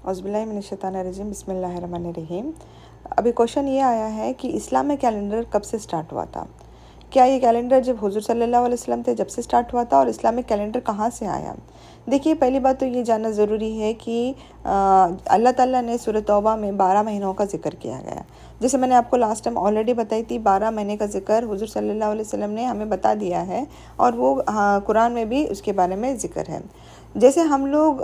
औज़ुबिल्लाहिमिनश्शैतानिर्रजीम बिस्मिल्लाहिर्रहमानिर्रहीम। अभी क्वेश्चन ये आया है कि इस्लामिक कैलेंडर कब से स्टार्ट हुआ था। क्या ये कैलेंडर जब हुज़ूर सल्लल्लाहु अलैहि वसल्लम थे जब से स्टार्ट हुआ था, और इस्लामिक कैलेंडर कहाँ से आया। देखिए, पहली बात तो ये जानना ज़रूरी है कि अल्लाह ताला ने सूरह तौबा में 12 महीनों का जिक्र किया गया। जैसे मैंने आपको लास्ट टाइम ऑलरेडी बताई थी, 12 महीने का जिक्र हुज़ूर सल्लल्लाहु अलैहि वसल्लम ने हमें बता दिया है, और वो कुरान में भी उसके बारे में जिक्र है। जैसे हम लोग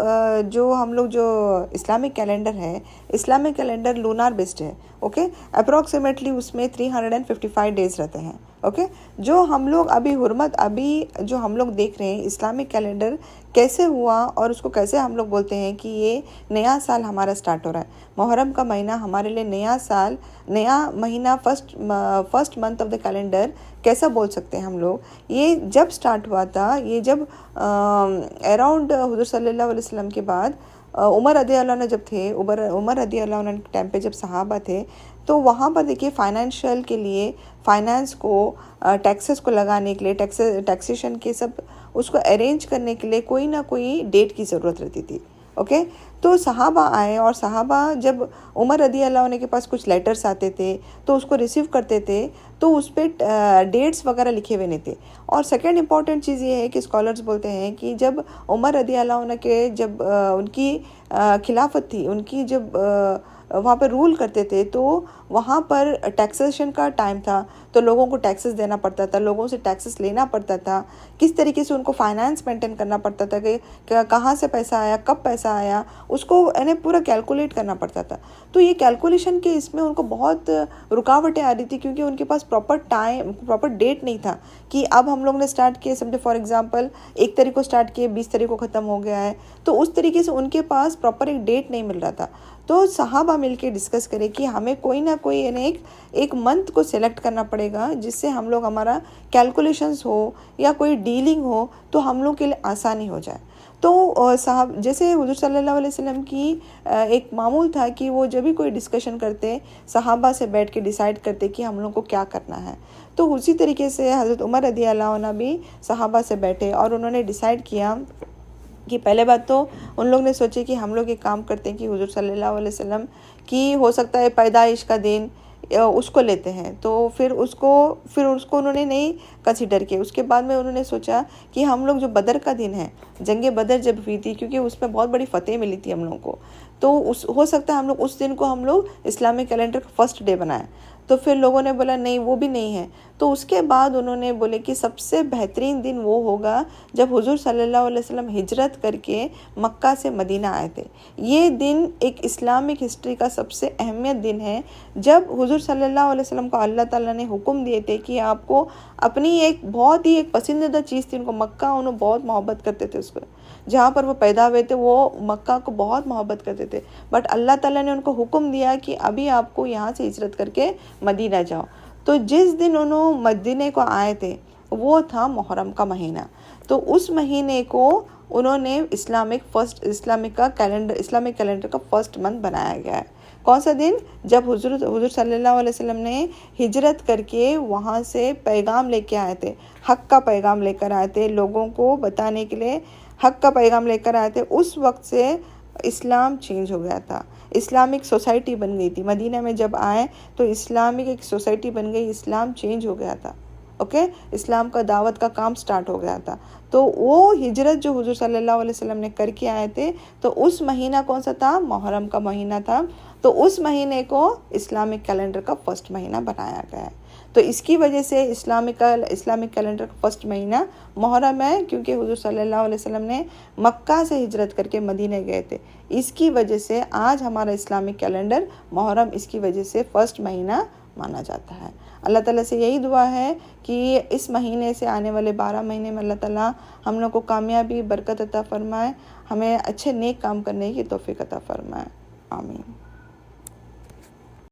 जो इस्लामिक कैलेंडर है, इस्लामिक कैलेंडर लूनार बेस्ड है। ओके, अप्रॉक्सीमेटली उसमें 355 डेज़ रहते हैं। ओके, जो हम लोग अभी जो हम लोग देख रहे हैं इस्लामिक कैलेंडर कैसे हुआ और उसको कैसे हम लोग बोलते हैं कि ये नया साल हमारा स्टार्ट हो रहा है। मुहर्रम का महीना हमारे लिए नया साल, नया महीना, first month of the calendar कैसा बोल सकते हैं हम लोग। ये जब स्टार्ट हुआ था, ये जब अराउंड हुज़ूर सल्लल्लाहु अलैहि वसल्लम के बाद उमर रज़ी अल्लाह अन्हु जब थे, उमर रज़ी अल्लाह अन्हु के टाइम पे जब सहाबा थे, तो वहाँ पर देखिए फाइनेंशियल के लिए, फाइनेंस को, टैक्सेस को लगाने के लिए, टैक्सेशन के सब उसको अरेंज करने के लिए कोई ना कोई डेट की ज़रूरत रहती थी। ओके, तो सहाबा आए, और सहाबा जब उमर रज़ी अल्लाह अन्हु के पास कुछ लेटर्स आते थे तो उसको रिसीव करते थे, तो उस पर डेट्स वगैरह लिखे हुए नहीं थे। और सेकंड इम्पॉर्टेंट चीज़ ये है कि स्कॉलर्स बोलते हैं कि जब उमर रज़ी अल्लाह अन्हु के जब उनकी खिलाफत थी, उनकी जब वहाँ पर रूल करते थे, तो वहाँ पर टैक्सेशन का टाइम था, तो लोगों को टैक्सेस देना पड़ता था, लोगों से टैक्सेस लेना पड़ता था, किस तरीके से उनको फाइनेंस मेंटेन करना पड़ता था कि कहाँ से पैसा आया, कब पैसा आया, उसको यानी पूरा कैलकुलेट करना पड़ता था। तो ये कैलकुलेशन के इसमें उनको बहुत रुकावटें आ रही थी, क्योंकि उनके पास प्रॉपर डेट नहीं था कि अब हम लोग ने स्टार्ट किए, समझे फॉर एग्जांपल 1 तारीख को स्टार्ट किए, 20 तारीख को ख़त्म हो गया है, तो उस तरीके से उनके पास प्रॉपर एक डेट नहीं मिल रहा था। तो सहाबा मिलके डिस्कस करें कि हमें कोई ना कोई यानी एक मंथ को सिलेक्ट करना पड़ेगा, जिससे हम लोग हमारा कैलकुलेशंस हो या कोई डीलिंग हो तो हम लोग के लिए आसानी हो जाए। तो जैसे हुज़ूर सल्लल्लाहु अलैहि वसल्लम की एक मामूल था कि वो जब भी कोई डिस्कशन करते, सहाबा से बैठ के डिसाइड करते कि हम लोग को क्या करना है। तो उसी तरीके से हज़रत उमर रज़ी अल्लाह अन्हु भी सहाबा से बैठे और उन्होंने डिसाइड किया कि पहले बात तो उन लोग ने सोचे कि हम लोग एक काम करते हैं कि हुज़ूर सल्लल्लाहु अलैहि वसल्लम की हो सकता है पैदाइश का दिन उसको लेते हैं। तो फिर उसको उन्होंने नहीं कंसीडर किया। उसके बाद में उन्होंने सोचा कि हम लोग जो बदर का दिन है, जंग बदर जब हुई थी, क्योंकि उसमें बहुत बड़ी फतेह मिली थी हम लोगों को, तो हो सकता है हम लोग उस दिन को हम लोग इस्लामिक कैलेंडर का फर्स्ट डे बनाएं। तो फिर लोगों ने बोला नहीं, वो भी नहीं है। तो उसके बाद उन्होंने बोले कि सबसे बेहतरीन दिन वो होगा जब हुज़ूर सल्लल्लाहु अलैहि वसल्लम हिजरत करके मक्का से मदीना आए थे। ये दिन एक इस्लामिक हिस्ट्री का सबसे अहमियत दिन है, जब हुज़ूर सल्लल्लाहु अलैहि वसल्लम को अल्लाह ताला ने हुक्म दिए थे कि आपको अपनी एक बहुत ही एक पसंदीदा चीज़ थी, उनको मक्का, उन्होंने बहुत मोहब्बत करते थे उसको, जहाँ पर वो पैदा हुए थे वो मक्का को बहुत मोहब्बत करते थे। बट अल्लाह ताला ने उनको हुक्म दिया कि अभी आपको यहाँ से हिजरत करके मदीना जाओ। तो जिस दिन उन्होंने मदीने को आए थे वो था मुहर्रम का महीना। तो उस महीने को उन्होंने इस्लामिक कैलेंडर का फर्स्ट मंथ बनाया गया है। कौन सा दिन? जब हुजूर सल्लल्लाहु अलैहि वसल्लम ने हिजरत करके वहाँ से पैगाम लेके आए थे, हक़ का पैगाम लेकर आए थे, लोगों को बताने के लिए हक़ का पैगाम लेकर आए थे। उस वक्त से इस्लाम चेंज हो गया था, इस्लामिक सोसाइटी बन गई थी। मदीना में जब आए तो इस्लामिक एक सोसाइटी बन गई, इस्लाम चेंज हो गया था। ओके, इस्लाम का दावत का काम स्टार्ट हो गया था। तो वो हिजरत जो हुजूर सल्लल्लाहु अलैहि वसल्लम ने करके आए थे, तो उस महीना कौन सा था? मुहर्रम का महीना था। तो उस महीने को इस्लामिक कैलेंडर का फर्स्ट महीना बनाया गया है। तो इसकी वजह से इस्लामिक कैलेंडर का फर्स्ट महीना मुहर्रम है, क्योंकि हुजूर सल्लल्लाहु अलैहि वसल्लम ने मक्का से हिजरत करके मदीने गए थे। इसकी वजह से आज हमारा इस्लामिक कैलेंडर मुहर्रम इसकी वजह से फर्स्ट महीना माना जाता है। अल्लाह ताला से यही दुआ है कि इस महीने से आने वाले 12 महीने में अल्लाह ताला हम लोग को कामयाबी, बरकत अता फरमाए, हमें अच्छे नेक काम करने की तौफीक अता फरमाए। आमीन।